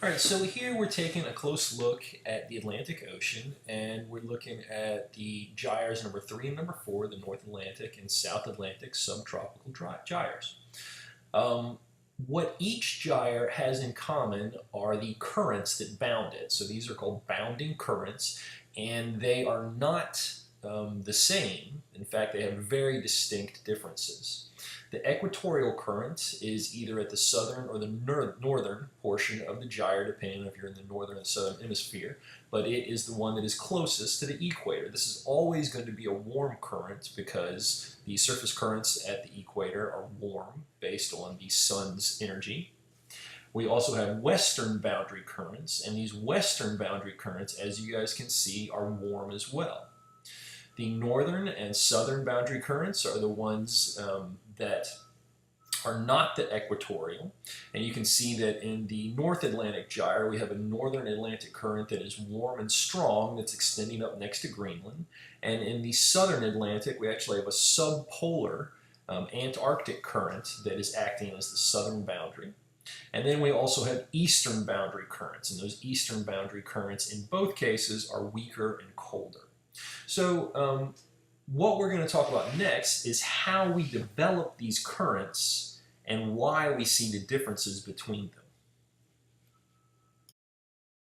All right, so here we're taking a close look at the Atlantic Ocean, and we're looking at the gyres number 3 and number 4, the North Atlantic and South Atlantic subtropical gyres. What each gyre has in common are the currents that bound it. So these are called bounding currents, and they are not the same. In fact, they have very distinct differences. The equatorial current is either at the southern or the northern portion of the gyre, depending on if you're in the northern or southern hemisphere, but it is the one that is closest to the equator. This is always going to be a warm current because the surface currents at the equator are warm based on the sun's energy. We also have western boundary currents, and these western boundary currents, as you guys can see, are warm as well. The northern and southern boundary currents are the ones that are not the equatorial. And you can see that in the North Atlantic gyre, we have a northern Atlantic current that is warm and strong that's extending up next to Greenland. And in the southern Atlantic, we actually have a subpolar Antarctic current that is acting as the southern boundary. And then we also have eastern boundary currents, and those eastern boundary currents in both cases are weaker and colder. So what we're going to talk about next is how we develop these currents and why we see the differences between them.